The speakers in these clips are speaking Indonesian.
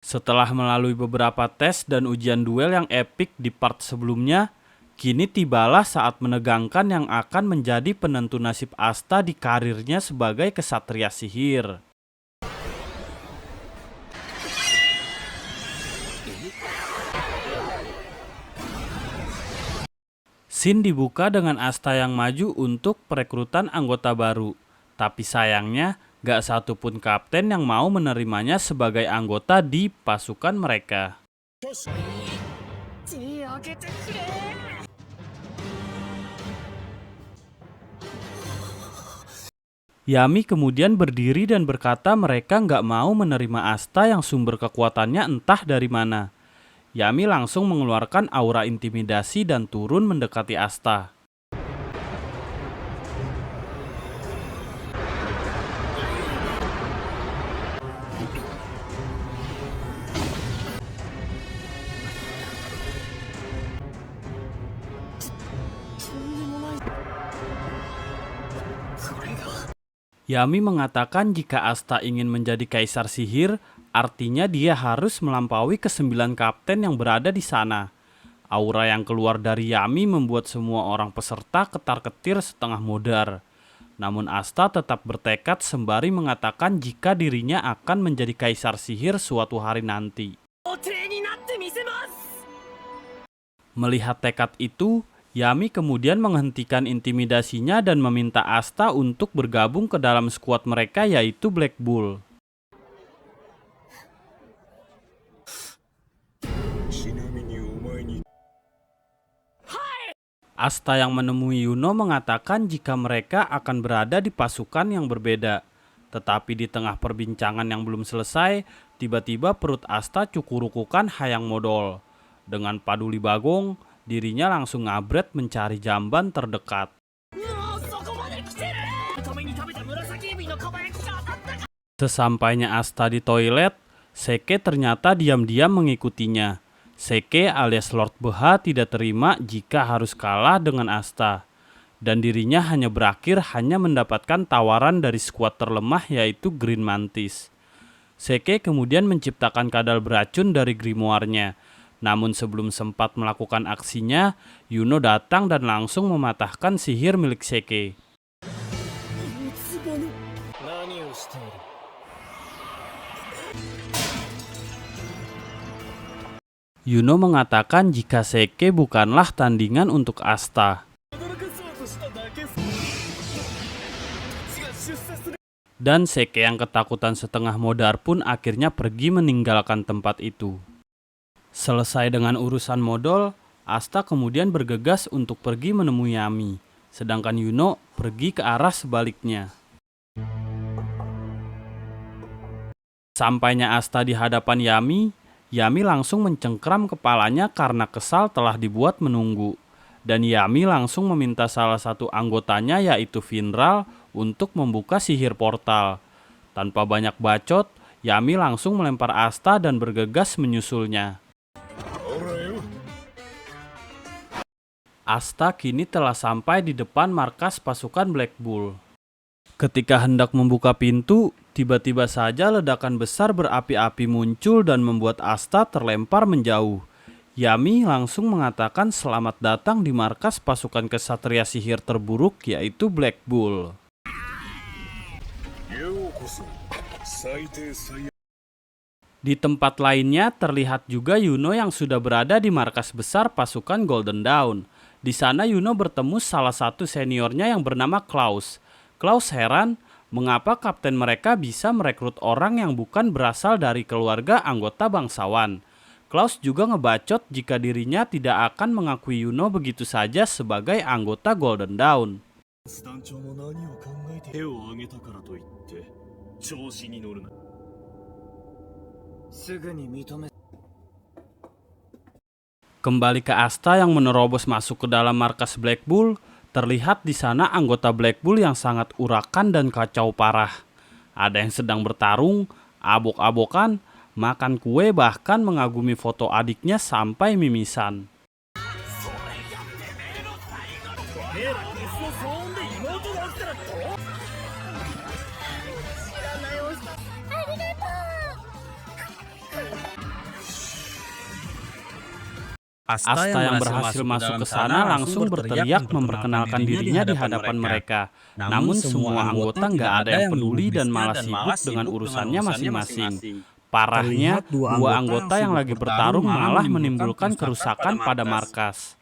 Setelah melalui beberapa tes dan ujian duel yang epik di part sebelumnya, kini tibalah saat menegangkan yang akan menjadi penentu nasib Asta di karirnya sebagai kesatria sihir. Scene dibuka dengan Asta yang maju untuk perekrutan anggota baru. Tapi sayangnya, gak satupun kapten yang mau menerimanya sebagai anggota di pasukan mereka. Yami kemudian berdiri dan berkata mereka nggak mau menerima Asta yang sumber kekuatannya entah dari mana. Yami langsung mengeluarkan aura intimidasi dan turun mendekati Asta. Yami mengatakan jika Asta ingin menjadi kaisar sihir, artinya dia harus melampaui ke-9 kapten yang berada di sana. Aura yang keluar dari Yami membuat semua orang peserta ketar-ketir setengah modar. Namun Asta tetap bertekad sembari mengatakan jika dirinya akan menjadi kaisar sihir suatu hari nanti. Melihat tekad itu, Yami kemudian menghentikan intimidasinya dan meminta Asta untuk bergabung ke dalam skuad mereka yaitu Black Bull. Asta yang menemui Yuno mengatakan jika mereka akan berada di pasukan yang berbeda. Tetapi di tengah perbincangan yang belum selesai, tiba-tiba perut Asta cukurukukan hayang modal. Dengan paduli bagong, dirinya langsung ngabret mencari jamban terdekat. Sesampainya Asta di toilet, Seke ternyata diam-diam mengikutinya. Seke alias Lord Beha tidak terima jika harus kalah dengan Asta. Dan dirinya hanya berakhir hanya mendapatkan tawaran dari skuad terlemah yaitu Green Mantis. Seke kemudian menciptakan kadal beracun dari grimoire-nya. Namun sebelum sempat melakukan aksinya, Yuno datang dan langsung mematahkan sihir milik Seke. Yuno mengatakan jika Seke bukanlah tandingan untuk Asta. Dan Seke yang ketakutan setengah modar pun akhirnya pergi meninggalkan tempat itu. Selesai dengan urusan modal, Asta kemudian bergegas untuk pergi menemui Yami. Sedangkan Yuno pergi ke arah sebaliknya. Sampainya Asta di hadapan Yami, Yami langsung mencengkram kepalanya karena kesal telah dibuat menunggu. Dan Yami langsung meminta salah satu anggotanya yaitu Vinral untuk membuka sihir portal. Tanpa banyak bacot, Yami langsung melempar Asta dan bergegas menyusulnya. Asta kini telah sampai di depan markas pasukan Black Bull. Ketika hendak membuka pintu, tiba-tiba saja ledakan besar berapi-api muncul dan membuat Asta terlempar menjauh. Yami langsung mengatakan selamat datang di markas pasukan kesatria sihir terburuk yaitu Black Bull. Di tempat lainnya terlihat juga Yuno yang sudah berada di markas besar pasukan Golden Dawn. Di sana Yuno bertemu salah satu seniornya yang bernama Klaus. Klaus heran mengapa kapten mereka bisa merekrut orang yang bukan berasal dari keluarga anggota bangsawan. Klaus juga ngebacot jika dirinya tidak akan mengakui Yuno begitu saja sebagai anggota Golden Dawn. Kembali ke Asta yang menerobos masuk ke dalam markas Black Bull, terlihat di sana anggota Black Bull yang sangat urakan dan kacau parah. Ada yang sedang bertarung, abok-abokan, makan kue bahkan mengagumi foto adiknya sampai mimisan. Asta yang berhasil masuk ke sana langsung berteriak memperkenalkan dirinya di hadapan mereka. Namun semua anggota nggak ada yang peduli dan malah sibuk dengan urusannya masing-masing. Parahnya, dua anggota yang lagi bertarung malah menimbulkan kerusakan pada markas.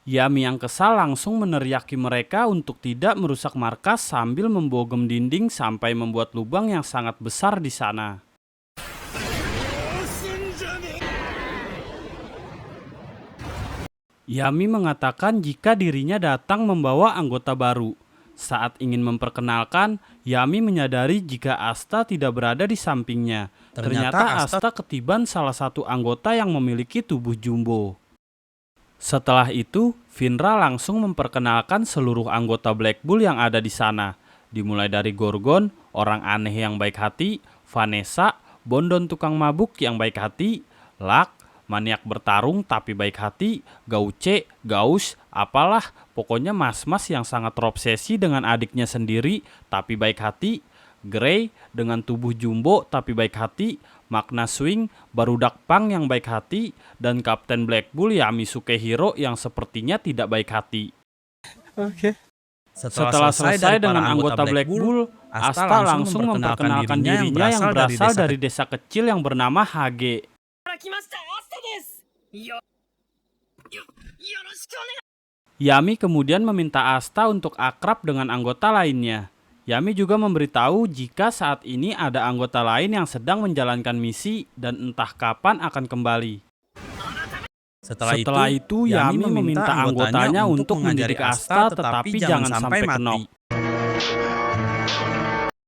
Yami yang kesal langsung meneriaki mereka untuk tidak merusak markas sambil membogem dinding sampai membuat lubang yang sangat besar di sana. Yami mengatakan jika dirinya datang membawa anggota baru. Saat ingin memperkenalkan, Yami menyadari jika Asta tidak berada di sampingnya. Ternyata Asta ketiban salah satu anggota yang memiliki tubuh jumbo. Setelah itu, Finra langsung memperkenalkan seluruh anggota Black Bull yang ada di sana. Dimulai dari Gorgon, orang aneh yang baik hati, Vanessa, Bondon tukang mabuk yang baik hati, Lak, maniak bertarung tapi baik hati, Gauce, Gaus, apalah, pokoknya mas-mas yang sangat terobsesi dengan adiknya sendiri tapi baik hati, Grey dengan tubuh jumbo tapi baik hati, Magna Swing, barudak pang yang baik hati, dan Kapten Black Bull Yami Sukehiro yang sepertinya tidak baik hati. Setelah selesai dengan anggota Black Bull, Asta langsung memperkenalkan dirinya yang berasal dari desa kecil yang bernama Hage. Yami kemudian meminta Asta untuk akrab dengan anggota lainnya. Yami juga memberitahu jika saat ini ada anggota lain yang sedang menjalankan misi dan entah kapan akan kembali. Setelah itu Yami meminta anggotanya untuk mendidik Asta tetapi jangan sampai kenok.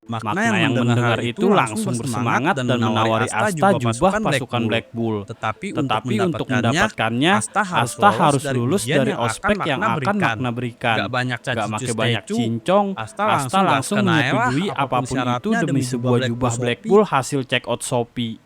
Makna yang mendengar itu langsung bersemangat dan menawari Asta jubah pasukan Black Bull. Tetapi untuk mendapatkannya, Asta harus lulus dari ospek yang akan Magna berikan. Gak make banyak cincong, Asta langsung menyetujui apapun itu demi sebuah jubah Black Bull hasil check out Shopee.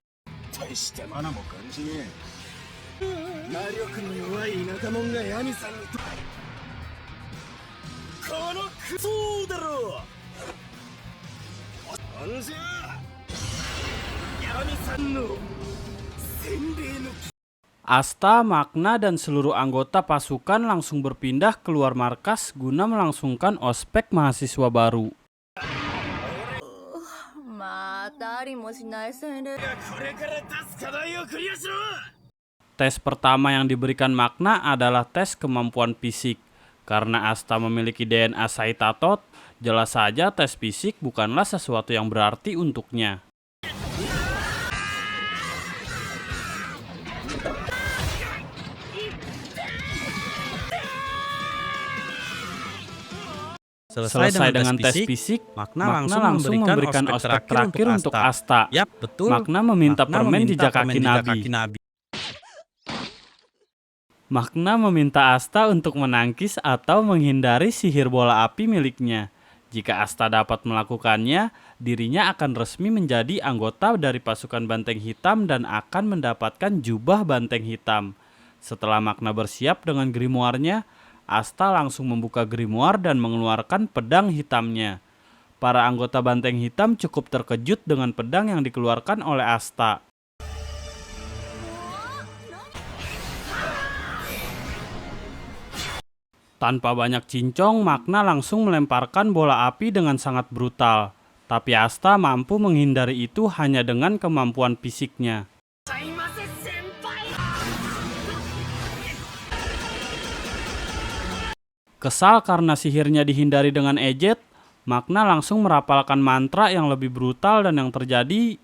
Asta, Magna, dan seluruh anggota pasukan langsung berpindah keluar markas guna melangsungkan ospek mahasiswa baru. Tes pertama yang diberikan Magna adalah tes kemampuan fisik. Karena Asta memiliki DNA Saitatot, jelas saja tes fisik bukanlah sesuatu yang berarti untuknya. Selesai dengan tes fisik, Magna langsung memberikan ospek terakhir untuk Asta. Magna meminta permen jejak kaki Nabi. Magna meminta Asta untuk menangkis atau menghindari sihir bola api miliknya. Jika Asta dapat melakukannya, dirinya akan resmi menjadi anggota dari pasukan Banteng Hitam dan akan mendapatkan jubah Banteng Hitam. Setelah Magna bersiap dengan grimoire-nya, Asta langsung membuka grimoire dan mengeluarkan pedang hitamnya. Para anggota Banteng Hitam cukup terkejut dengan pedang yang dikeluarkan oleh Asta. Tanpa banyak cincong, Magna langsung melemparkan bola api dengan sangat brutal. Tapi Asta mampu menghindari itu hanya dengan kemampuan fisiknya. Kesal karena sihirnya dihindari dengan ejet, Magna langsung merapalkan mantra yang lebih brutal dan yang terjadi...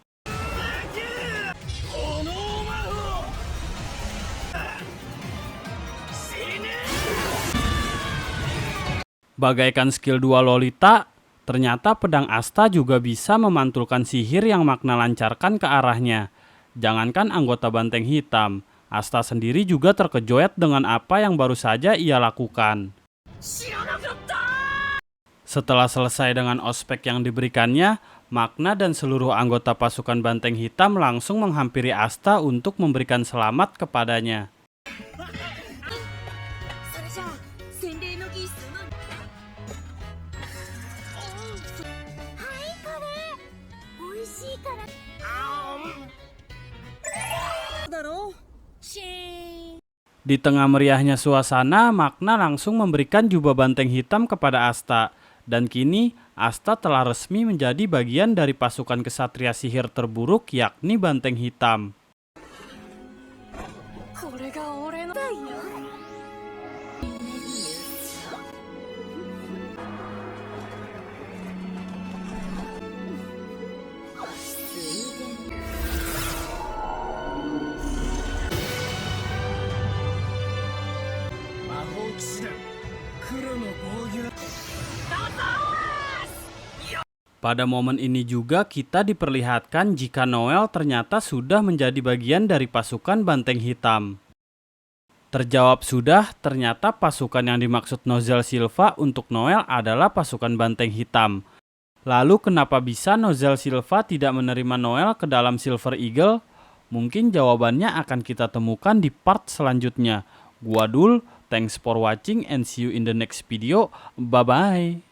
Bagaikan skill 2 Lolita, ternyata pedang Asta juga bisa memantulkan sihir yang Magna lancarkan ke arahnya. Jangankan anggota Banteng Hitam, Asta sendiri juga terkejoet dengan apa yang baru saja ia lakukan. Setelah selesai dengan ospek yang diberikannya, Magna dan seluruh anggota pasukan Banteng Hitam langsung menghampiri Asta untuk memberikan selamat kepadanya. Di tengah meriahnya suasana, Makna langsung memberikan jubah banteng hitam kepada Asta. Dan kini, Asta telah resmi menjadi bagian dari pasukan kesatria sihir terburuk, yakni Banteng Hitam. Pada momen ini juga kita diperlihatkan jika Noel ternyata sudah menjadi bagian dari pasukan Banteng Hitam. Terjawab sudah, ternyata pasukan yang dimaksud Nozel Silva untuk Noel adalah pasukan Banteng Hitam. Lalu kenapa bisa Nozel Silva tidak menerima Noel ke dalam Silver Eagle? Mungkin jawabannya akan kita temukan di part selanjutnya. Gua Dul, thanks for watching and see you in the next video. Bye-bye.